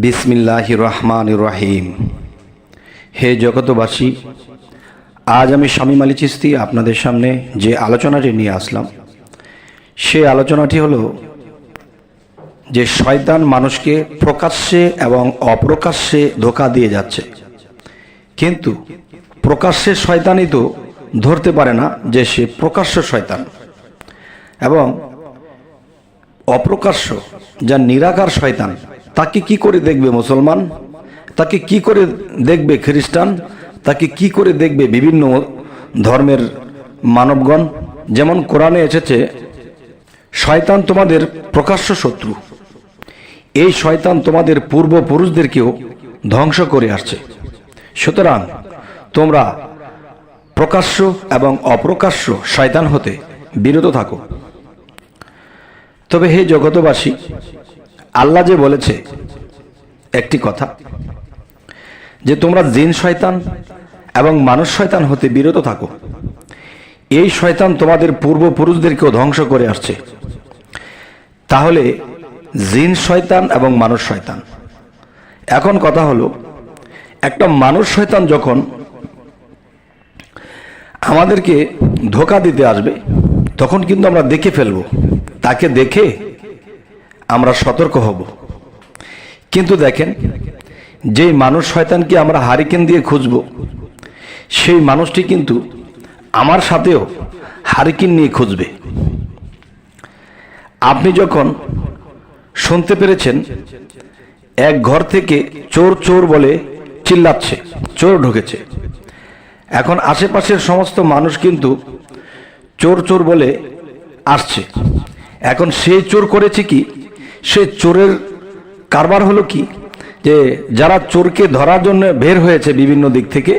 বিসমিল্লাহির রহমানির রহিম। হে জগতবাসী, আজ আমি শামীম আলী চিশতি আপনাদের সামনে যে আলোচনাটি নিয়ে আসলাম, সেই আলোচনাটি হলো যে শয়তান মানুষকে প্রকাশ্যে এবং অপ্রকাশ্যে ধোঁকা দিয়ে যাচ্ছে, কিন্তু প্রকাশ্যে শয়তানই তো ধরতে পারে না যে সে প্রকাশ্য শয়তান, এবং অপ্রকাশ্য যা নিরাকার শয়তান তাকে কি করে দেখবে মুসলমান, তাকে কি করে দেখবে খ্রিস্টান, তাকে কি করে দেখবে বিভিন্ন ধর্মের মানবগণ। যেমন কোরআনে এসেছে, শয়তান তোমাদের প্রকাশ্য শত্রু, এই শয়তান তোমাদের পূর্বপুরুষদেরকেও ধ্বংস করে আসছে। সুতরাং তোমরা প্রকাশ্য এবং অপ্রকাশ্য শয়তান হতে বিরত থাকো। তবে হে জগতবাসী, আল্লাহ যে বলেছে একটি কথা, যে তোমরা জিন শয়তান এবং মানুষ শয়তান হতে বিরত থাকো, এই শয়তান তোমাদের পূর্বপুরুষদেরকেও ধ্বংস করে আসছে। তাহলে জিন শয়তান এবং মানুষ শয়তান, এখন কথা হলো, একটা মানুষ শয়তান যখন আমাদেরকে ধোঁকা দিতে আসবে, তখন কিন্তু আমরা দেখে ফেলবো, তাকে দেখে আমরা সতর্ক হব। কিন্তু দেখেন, যেই মানুষ শয়তানকে আমরা হারিকেন দিয়ে খুঁজব, সেই মানুষটি কিন্তু আমার সাথেও হারিকেন নিয়ে খুঁজবে। আপনি যখন শুনতে পেরেছেন এক ঘর থেকে চোর চোর বলে চিল্লাচ্ছে, চোর ঢুকেছে, এখন আশেপাশের সমস্ত মানুষ কিন্তু চোর চোর বলে আসছে। এখন সে চোর করেছে কি, সে চোরের কারবার হলো কি, যে যারা চোরকে ধরার জন্য বের হয়েছে বিভিন্ন দিক থেকে,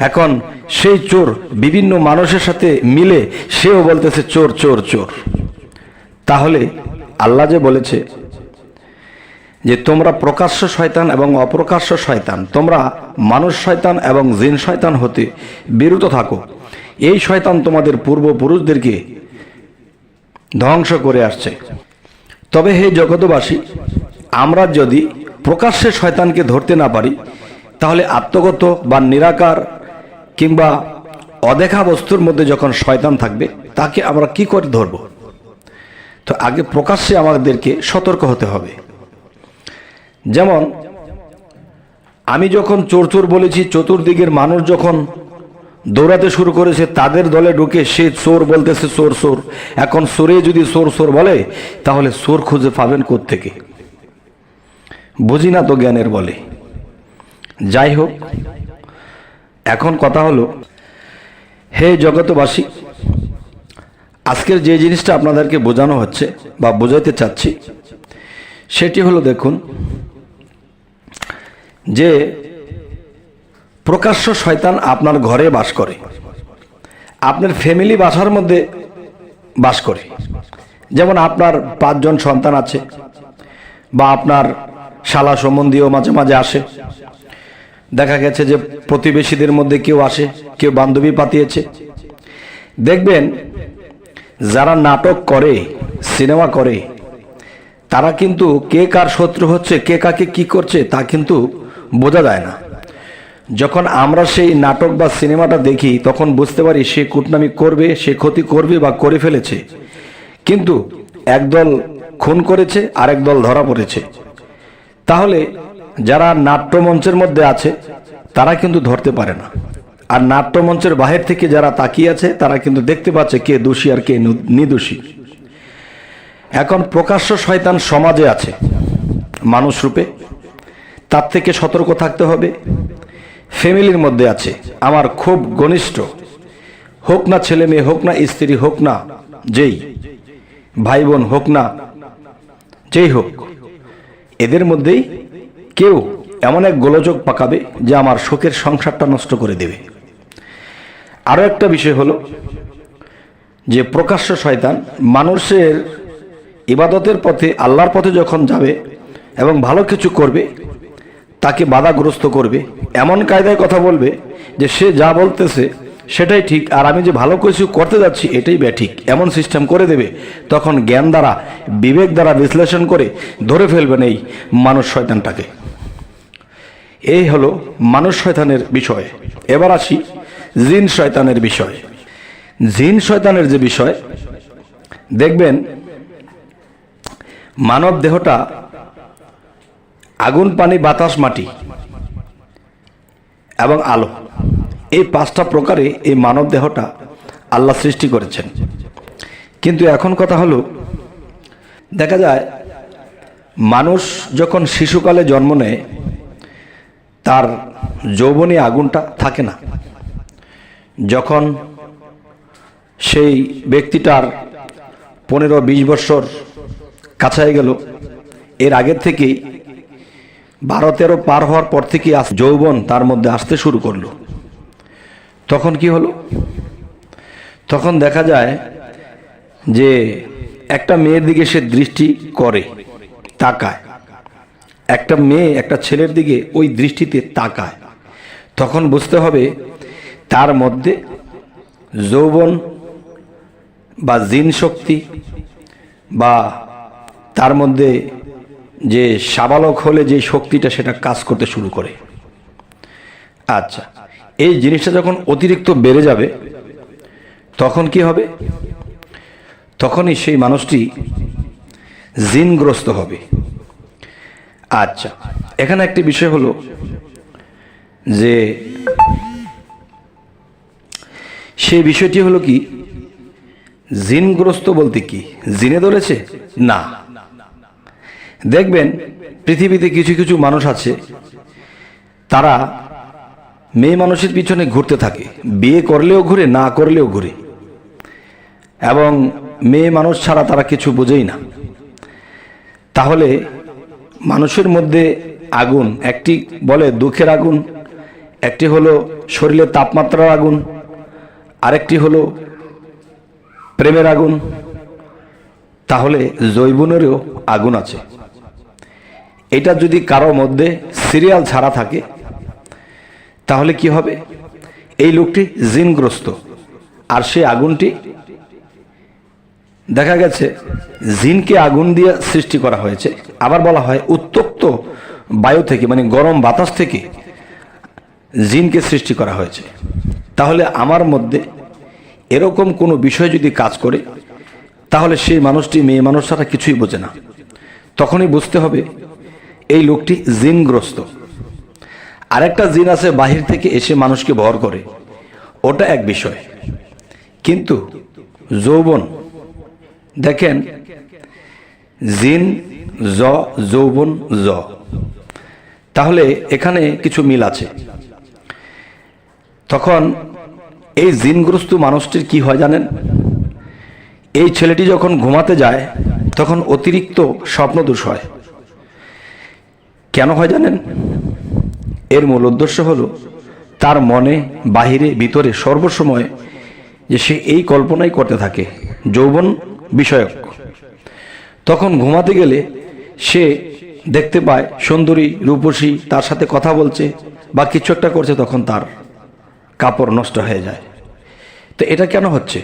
এখন সেই চোর বিভিন্ন মানুষের সাথে মিলে সেও বলতেছে চোর চোর চোর। তাহলে আল্লাহ যে বলেছে যে তোমরা প্রকাশ্য শয়তান এবং অপ্রকাশ্য শয়তান, তোমরা মানুষ শয়তান এবং জিন শয়তান হতে বিরত থাকো, এই শয়তান তোমাদের পূর্বপুরুষদেরকে ধ্বংস করে আসছে। তবে হে জগতবাসী, আমরা যদি প্রকাশ্যে শয়তানকে ধরতে না পারি, তাহলে আত্মগত বা নিরাকার কিংবা অদেখা বস্তুর মধ্যে যখন শয়তান থাকবে, তাকে আমরা কি করে ধরব? তো আগে প্রকাশ্যে আমাদেরকে সতর্ক হতে হবে। যেমন আমি যখন চোর চোর বলেছি, চতুর্দিকের মানুষ যখন দৌড়াতে শুরু করেছে, তাদের দলে ঢুকে সে চোর বলতেছে চোর চোর। এখন চোরে যদি চোর চোর বলে, তাহলে চোর খুঁজে পাবেন কোত্থেকে? বুঝি না তো জ্ঞানের বলে। যাই হোক, এখন কথা হলো, হে জগতবাসী, আজকের যে জিনিসটা আপনাদেরকে বোঝানো হচ্ছে বা বোঝাতে চাচ্ছি, সেটি হলো, দেখুন যে প্রকাশ্য শয়তান আপনার ঘরে বাস করে, আপনার ফ্যামিলি বাসার মধ্যে বাস করে। যেমন আপনার 5 জন সন্তান আছে, বা আপনার শালা সম্বন্ধীও মাঝে মাঝে আসে। দেখা গেছে যে প্রতিবেশীদের মধ্যে কেউ আসে, কেউ বান্ধবী পাতিয়েছে। দেখবেন যারা নাটক করে, সিনেমা করে, তারা কিন্তু কে কার শত্রু হচ্ছে, কে কাকে কি করছে, তা কিন্তু বোঝা যায় না। যখন আমরা সেই নাটক বা সিনেমাটা দেখি, তখন বুঝতে পারি সে কুটনামি করবে, সে ক্ষতি করবে বা করে ফেলেছে, কিন্তু একদল খুন করেছে, আরেক দল ধরা পড়েছে। তাহলে যারা নাট্যমঞ্চের মধ্যে আছে, তারা কিন্তু ধরতে পারে না, আর নাট্যমঞ্চের বাহির থেকে যারা তাকিয়ে আছে, তারা কিন্তু দেখতে পাচ্ছে কে দোষী আর কে নির্দোষী। এখন প্রকাশ্য শয়তান সমাজে আছে মানুষ রূপে, তার থেকে সতর্ক থাকতে হবে। ফ্যামিলির মধ্যে আছে, আমার খুব ঘনিষ্ঠ, হোক না ছেলে মেয়ে, হোক না স্ত্রী, হোক না যেই ভাই বোন, হোক না যেই হোক, এদের মধ্যেই কেউ এমন এক গোলযোগ পাকাবে যে আমার শোকের সংসারটা নষ্ট করে দেবে। আরো একটা বিষয় হলো যে প্রকাশ্য শয়তান মানুষের ইবাদতের পথে, আল্লাহর পথে যখন যাবে এবং ভালো কিছু করবে, তাকে বাধাগ্রস্ত করবে, এমন কায়দায় কথা বলবে যে সে যা বলতেছে সেটাই ঠিক, আর আমি যে ভালো কিছু করতে যাচ্ছি এটাই ব্যাঠিক, এমন সিস্টেম করে দেবে। তখন জ্ঞান দ্বারা, বিবেক দ্বারা বিশ্লেষণ করে ধরে ফেলবেন এই মানুষ শয়তানটাকে। এই হলো মানুষ শয়তানের বিষয়। এবার আসি জিন শয়তানের বিষয়। জিন শয়তানের যে বিষয়, দেখবেন মানব দেহটা আগুন, পানি, বাতাস, মাটি এবং আলো, এই 5টা প্রকারে এই মানব দেহটা আল্লাহ সৃষ্টি করেছেন। কিন্তু এখন কথা হলো, দেখা যায় মানুষ যখন শিশুকালে জন্ম নেয় তার যৌবনী আগুনটা থাকে না। যখন সেই ব্যক্তিটার 15-20 বছর কাছায় গেল, এর আগের থেকেই 12-13 পার হওয়ার পর থেকে যৌবন তার মধ্যে আসতে শুরু করলো। তখন কি হলো? তখন দেখা যায় যে একটা মেয়ের দিকে সে দৃষ্টি করে, তাকায়, একটা মেয়ে একটা ছেলের দিকে ওই দৃষ্টিতে তাকায়। তখন বুঝতে হবে তার মধ্যে যৌবন বা জিন শক্তি বা তার মধ্যে যে সাবালক হলে যে শক্তিটা সেটা কাজ করতে শুরু করে। আচ্ছা, এই জিনিসটা যখন অতিরিক্ত বেড়ে যাবে তখন কি হবে? তখনই সেই মানুষটি জিনগ্রস্ত হবে। আচ্ছা, এখানে একটি বিষয় হলো যে সেই বিষয়টি হলো কি, জিনগ্রস্ত বলতে কি জিনে ধরেছে? না। দেখবেন পৃথিবীতে কিছু কিছু মানুষ আছে, তারা মেয়ে মানুষের পিছনে ঘুরতে থাকে, বিয়ে করলেও ঘুরে, না করলেও ঘুরে, এবং মেয়ে মানুষ ছাড়া তারা কিছু বোঝেই না। তাহলে মানুষের মধ্যে আগুন, একটি বলে দুঃখের আগুন, একটি হলো শরীরের তাপমাত্রার আগুন, আরেকটি হলো প্রেমের আগুন। তাহলে যৌবনেরও আগুন আছে। এটা যদি কারো মধ্যে সিরিয়াল ছাড়া থাকে তাহলে কি হবে? এই লোকটি জিনগ্রস্ত। আর সেই আগুনটি দেখা গেছে জিনকে আগুন দিয়ে সৃষ্টি করা হয়েছে। আবার বলা হয় উত্তপ্ত বায়ু থেকে, মানে গরম বাতাস থেকে জিনকে সৃষ্টি করা হয়েছে। তাহলে আমার মধ্যে এরকম কোনো বিষয় যদি কাজ করে তাহলে সেই মানুষটি মেয়ে মানুষ ছাড়া কিছুই বোঝে না। তখনই বুঝতে হবে এই লোকটি জিনগ্রস্ত। আরেকটা জিন আছে বাহির থেকে এসে মানুষকে ভর করে, ওটা এক বিষয়। কিন্তু যৌবন, দেখেন জিন জ, যৌবন জ, তাহলে এখানে কিছু মিল আছে। তখন এই জিনগ্রস্ত মানুষটির কি হয় জানেন? এই ছেলেটি যখন ঘুমাতে যায় তখন অতিরিক্ত স্বপ্নদোষ হয়। কেন হয় জানেন? এর মূল উদ্দেশ্য হলো তার মনে, বাহিরে, ভিতরে সর্বসময় যে সে এই কল্পনাই করতে থাকে যৌবন বিষয়ক। তখন ঘুমাতে গেলে সে দেখতে পায় সুন্দরী, রূপসী তার সাথে কথা বলছে বা কিছু একটা করছে, তখন তার কাপড় নষ্ট হয়ে যায়। তো এটা কেন হচ্ছে?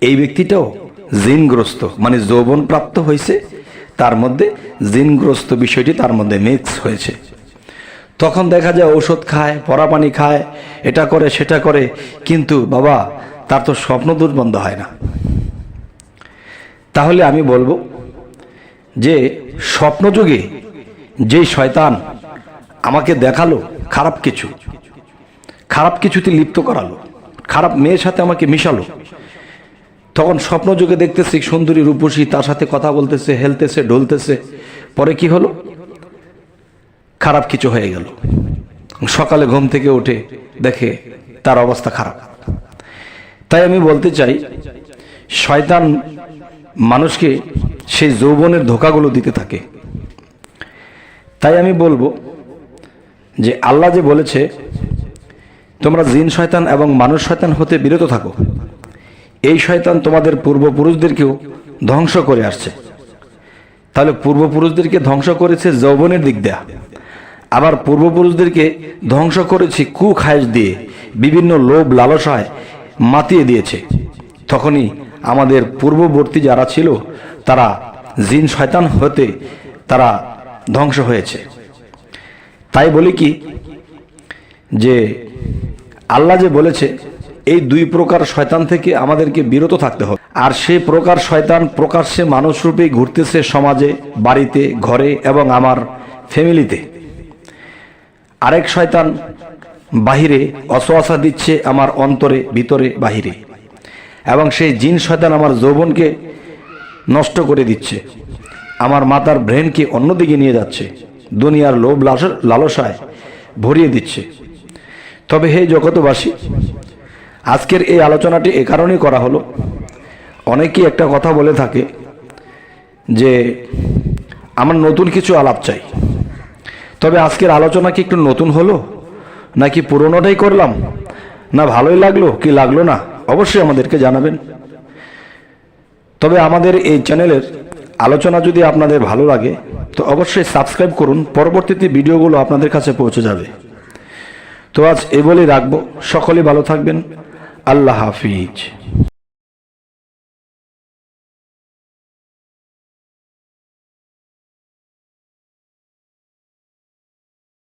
এই ব্যক্তিটাও জিনগ্রস্ত, মানে যৌবন প্রাপ্ত হয়েছে, তার মধ্যে জিনগ্রস্ত বিষয়টি তার মধ্যে মিক্স হয়েছে। তখন দেখা যায় ঔষধ খায়, পরাপানি খায়, এটা করে সেটা করে, কিন্তু বাবা তার তো স্বপ্ন দূর বন্ধ হয় না। তাহলে আমি বলবো যে স্বপ্নযুগে যেই শয়তান আমাকে দেখালো খারাপ কিছু, খারাপ কিছুতে লিপ্ত করালো, খারাপ মেয়ের সাথে আমাকে মিশালো, তখন স্বপ্নযুগে দেখতেছি সুন্দরী, রূপসী, তার সাথে কথা বলতেছে, হেলতেছে, ঢলতেছে, পরে কি হলো? খারাপ কিছু হয়ে গেল। সকালে ঘুম থেকে উঠে দেখে তার অবস্থা খারাপ। তাই আমি বলতে চাই, শয়তান মানুষকে সেই যৌবনের ধোঁকাগুলো দিতে থাকে। তাই আমি বলবো যে আল্লাহ যে বলেছে তোমরা জিন শয়তান এবং মানুষ শয়তান হতে বিরত থাকো, এই শয়তান তোমাদের পূর্বপুরুষদেরকেও ধ্বংস করে আসছে। তাহলে পূর্বপুরুষদেরকে ধ্বংস করেছে যৌবনের দিক দেয়া, আবার পূর্বপুরুষদেরকে ধ্বংস করেছে কুখায়েশ দিয়ে, বিভিন্ন লোভ লালসায় মাতিয়ে দিয়েছে। তখনই আমাদের পূর্ববর্তী যারা ছিল তারা জিন শয়তান হতে তারা ধ্বংস হয়েছে। তাই বলি কি যে আল্লাহ যে বলেছে এই দুই প্রকার শয়তান থেকে আমাদেরকে বিরত থাকতে হবে। আর সেই প্রকার শয়তান প্রকাশ্যে মানুষরূপেই ঘুরতেছে সমাজে, বাড়িতে, ঘরে এবং আমার ফ্যামিলিতে। আরেক শয়তান বাহিরে অসওয়াসা দিচ্ছে আমার অন্তরে, ভিতরে, বাহিরে। এবং সেই জিন শয়তান আমার যৌবনকে নষ্ট করে দিচ্ছে, আমার মাথার ব্রেনকে অন্যদিকে নিয়ে যাচ্ছে, দুনিয়ার লোভ লালসায় ভরিয়ে দিচ্ছে। তবে হে জগতবাসী, আজকের এই আলোচনাটি এ কারণেই করা হলো, অনেকেই একটা কথা বলে থাকে যে আমার নতুন কিছু আলাপ চাই। তবে আজকের আলোচনা কি একটু নতুন হলো নাকি পুরোনোটাই করলাম, না ভালোই লাগলো কি লাগলো না, অবশ্যই আমাদেরকে জানাবেন। তবে আমাদের এই চ্যানেলের আলোচনা যদি আপনাদের ভালো লাগে তো অবশ্যই সাবস্ক্রাইব করুন, পরবর্তীতে ভিডিওগুলো আপনাদের কাছে পৌঁছে যাবে। তো আজ এই বলেই রাখবো, সকলেই ভালো থাকবেন। আল্লাহ হাফিজ।